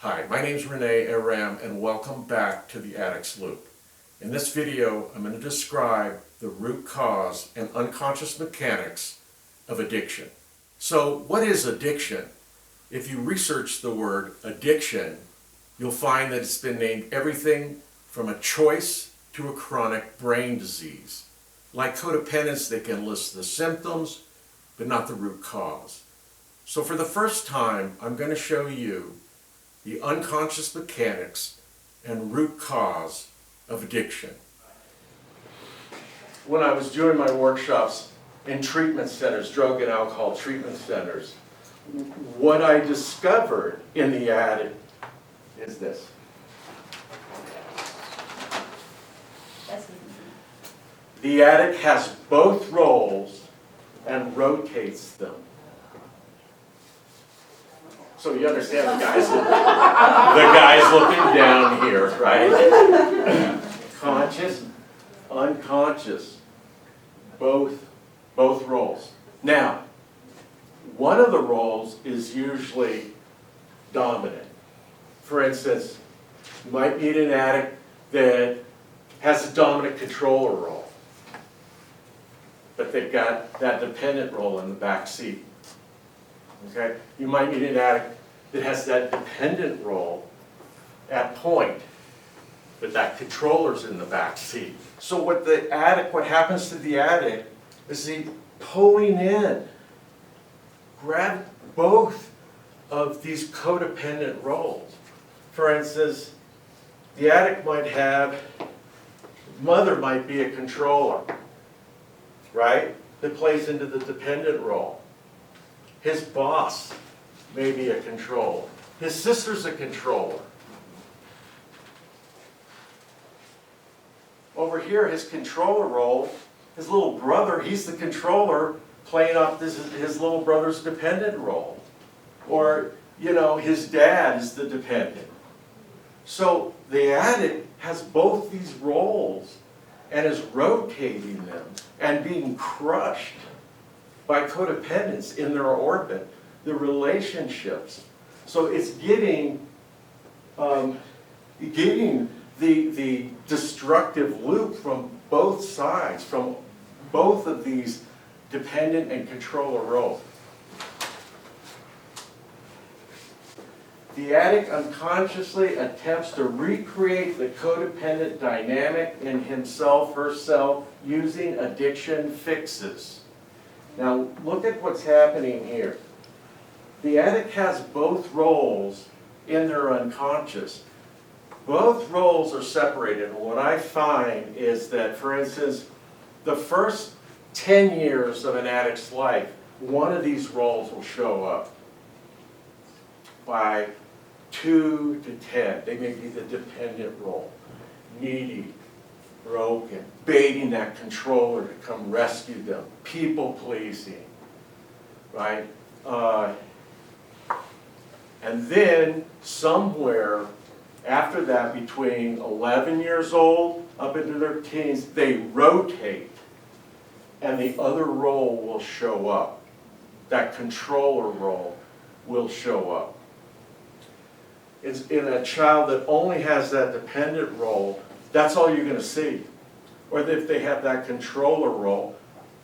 Hi, my name is Renee Aram and welcome back to the Addicts Loop. In this video, I'm going to describe the root cause and unconscious mechanics of addiction. So what is addiction? If you research the word addiction, you'll find that it's been named everything from a choice to a chronic brain disease. Like codependence, they can list the symptoms, but not the root cause. So for the first time, I'm going to show you the unconscious mechanics and root cause of addiction. When I was doing my workshops in treatment centers, drug and alcohol treatment centers, what I discovered in the addict is this. The addict has both roles and rotates them. So you understand the guys looking down here, right? Conscious, unconscious, both roles. Now, one of the roles is usually dominant. For instance, you might meet an addict that has a dominant controller role, but they've got that dependent role in the back seat. Okay? You might meet an addict that has that dependent role at point, but that controller's in the back seat. So what happens to the addict is he pulling in, grab both of these codependent roles. For instance, the addict might have, mother might be a controller, right? That plays into the dependent role. His boss may be a controller. His sister's a controller. Over here, his controller role, his little brother, he's the controller playing off his little brother's dependent role. Or, his dad is the dependent. So the addict has both these roles and is rotating them and being crushed by codependence in their orbit, the relationships. So it's getting the destructive loop from both sides, from both of these dependent and controller roles. The addict unconsciously attempts to recreate the codependent dynamic in himself, herself, using addiction fixes. Now, look at what's happening here. The addict has both roles in their unconscious. Both roles are separated. And what I find is that, for instance, the first 10 years of an addict's life, one of these roles will show up. By 2 to 10, they may be the dependent role, needy, broken, baiting that controller to come rescue them, people pleasing, right? And then somewhere after that, between 11 years old up into their teens, they rotate and the other role will show up. That controller role will show up. It's in a child that only has that dependent role, that's all you're going to see. Or if they have that controller role,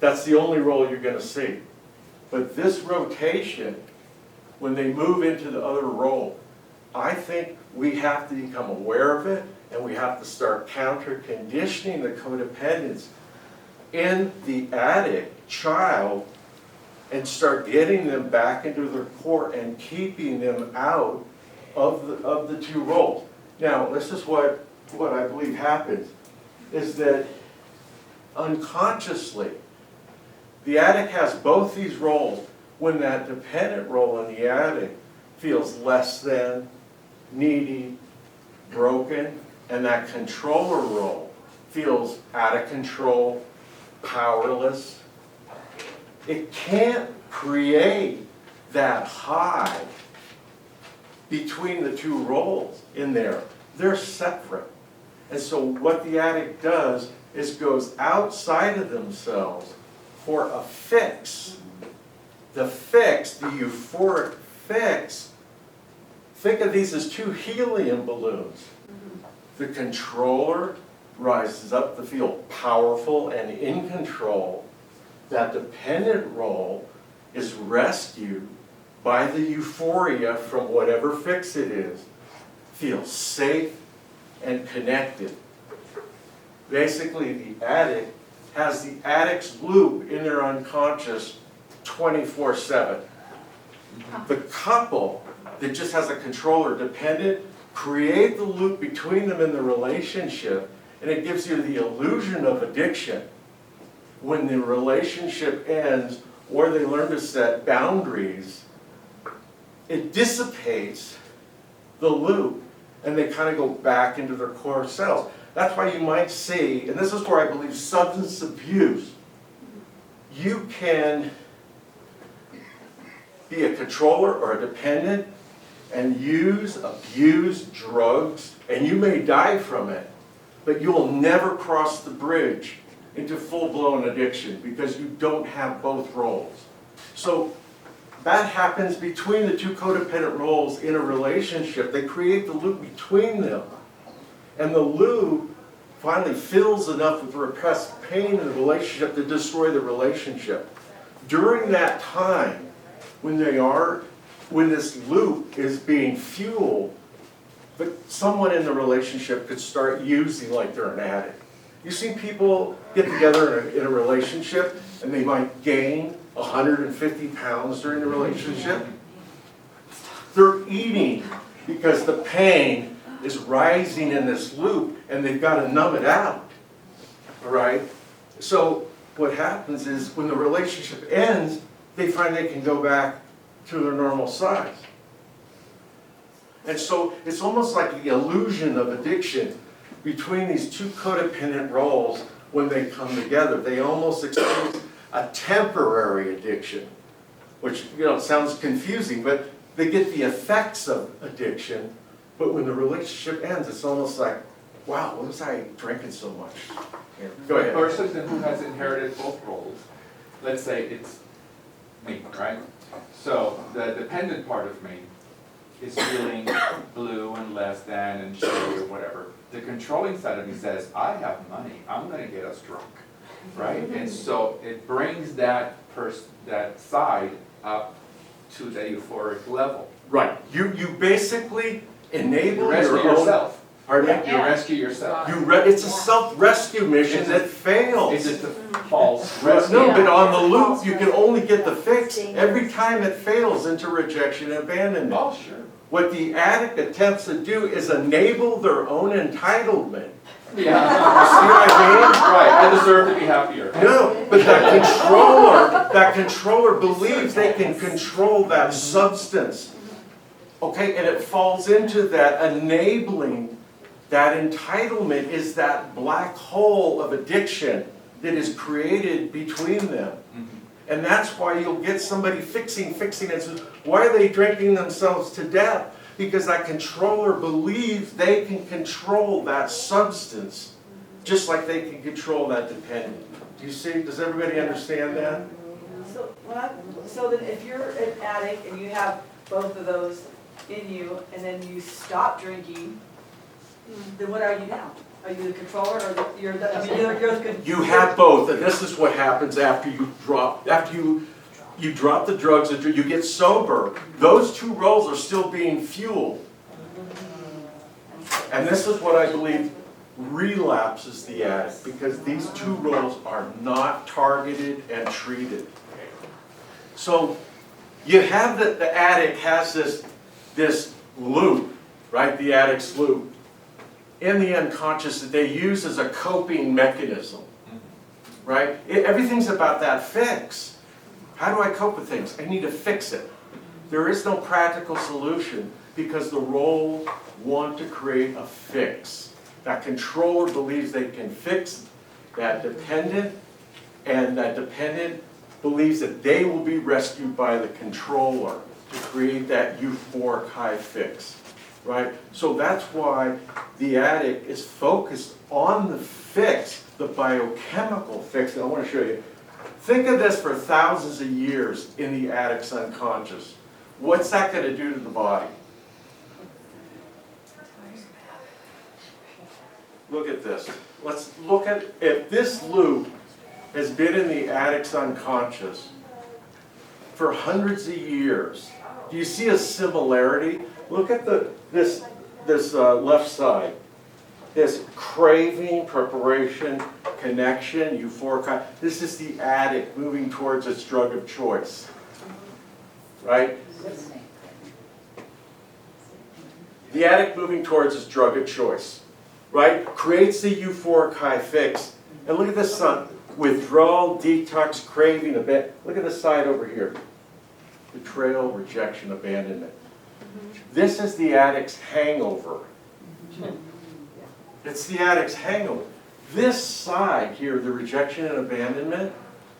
that's the only role you're going to see. But this rotation, when they move into the other role, I think we have to become aware of it, and we have to start counter-conditioning the codependence in the addict child and start getting them back into their core and keeping them out of the two roles. Now, this is what I believe happens, is that unconsciously, the addict has both these roles when that dependent role in the addict feels less than, needy, broken, and that controller role feels out of control, powerless. It can't create that high between the two roles in there. They're separate. And so what the addict does is goes outside of themselves for a fix. The fix, the euphoric fix, think of these as two helium balloons. The controller rises up to feel powerful and in control. That dependent role is rescued by the euphoria from whatever fix it is. Feels safe and connected. Basically, the addict has the addict's loop in their unconscious 24/7. The couple that just has a controller dependent create the loop between them in the relationship, and it gives you the illusion of addiction. When the relationship ends or they learn to set boundaries, it dissipates the loop and they kind of go back into their core selves. That's why you might see, and this is where I believe substance abuse, you can be a controller or a dependent and abuse drugs, and you may die from it, but you will never cross the bridge into full-blown addiction because you don't have both roles. So that happens between the two codependent roles in a relationship. They create the loop between them. And the loop finally fills enough with repressed pain in the relationship to destroy the relationship. During that time, when this loop is being fueled, but someone in the relationship could start using like they're an addict. You've seen people get together in a relationship and they might gain 150 pounds during the relationship. They're eating because the pain is rising in this loop and they've got to numb it out. All right? So what happens is when the relationship ends, they find they can go back to their normal size. And so it's almost like the illusion of addiction between these two codependent roles when they come together. They almost experience a temporary addiction, which sounds confusing, but they get the effects of addiction. But when the relationship ends, it's almost like, wow, what was I drinking so much? Yeah, go ahead. The person who has inherited both roles, let's say it's me, right? So the dependent part of me is feeling blue and less than and shitty or whatever. The controlling side of me says, I have money, I'm gonna get us drunk, right? And so it brings that side up to the euphoric level. Right. You basically enable You rescue your own. yourself. Pardon me? You rescue yourself. It's a self-rescue mission that fails. It's just a false rescue. No, but on the loop, you can only get the fix every time it fails into rejection and abandonment. Oh, sure. What the addict attempts to do is enable their own entitlement. Yeah. You see what I mean? Right, I deserve to be happier. No, but that controller believes they can control that substance. Okay, and it falls into that enabling. That entitlement is that black hole of addiction that is created between them. And that's why you'll get somebody fixing, and says, why are they drinking themselves to death? Because that controller believes they can control that substance just like they can control that dependent. Do you see? Does everybody understand that? So then if you're an addict and you have both of those in you and then you stop drinking, then what are you now? Are you the controller or you're the You have both, and this is what happens after you drop the drugs, you get sober. Those two roles are still being fueled. And this is what I believe relapses the addict, because these two roles are not targeted and treated. So you have the addict has this loop, right? The addict's loop in the unconscious that they use as a coping mechanism, right? Everything's about that fix. How do I cope with things? I need to fix it. There is no practical solution because the roles want to create a fix. That controller believes they can fix that dependent, and that dependent believes that they will be rescued by the controller to create that euphoric high fix. Right? So that's why the addict is focused on the fix, the biochemical fix. And I want to show you. Think of this for thousands of years in the addict's unconscious. What's that going to do to the body? look at this. Let's look at, if this loop has been in the addict's unconscious for hundreds of years, do you see a similarity? Look at this left side. This craving, preparation, connection, euphoric. This is the addict moving towards its drug of choice, right? The addict moving towards its drug of choice, right? Creates the euphoric high fix. And look at this one. Withdrawal, detox, craving, look at the side over here. Betrayal, rejection, abandonment. This is the addict's hangover. It's the addict's hangover. This side here, the rejection and abandonment,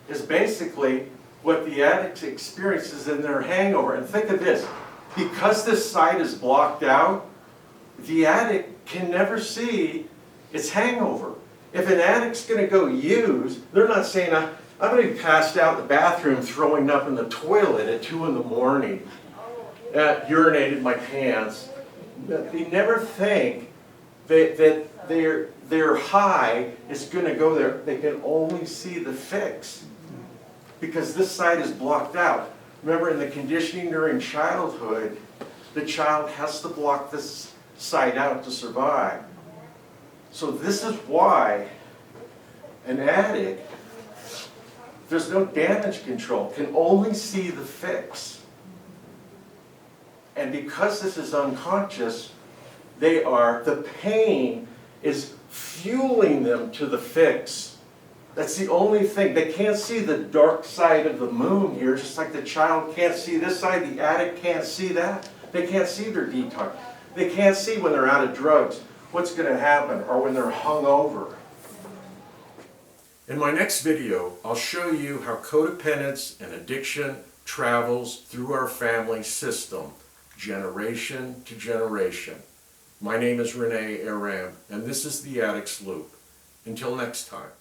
is basically what the addict experiences in their hangover. And think of this, because this side is blocked out, the addict can never see its hangover. If an addict's going to go use, they're not saying, I'm going to be passed out in the bathroom throwing up in the toilet at 2 in the morning, urinated my pants. They never think that their high is going to go there. They can only see the fix because this side is blocked out. Remember, in the conditioning during childhood, the child has to block this side out to survive. So this is why an addict, there's no damage control, can only see the fix. And because this is unconscious, the pain is fueling them to the fix. That's the only thing. They can't see the dark side of the moon here, just like the child can't see this side, the addict can't see that. They can't see their detox. They can't see when they're out of drugs what's going to happen, or when they're hungover. In my next video, I'll show you how codependence and addiction travels through our family system, generation to generation. My name is Renee Aram, and this is the Addicts Loop. Until next time.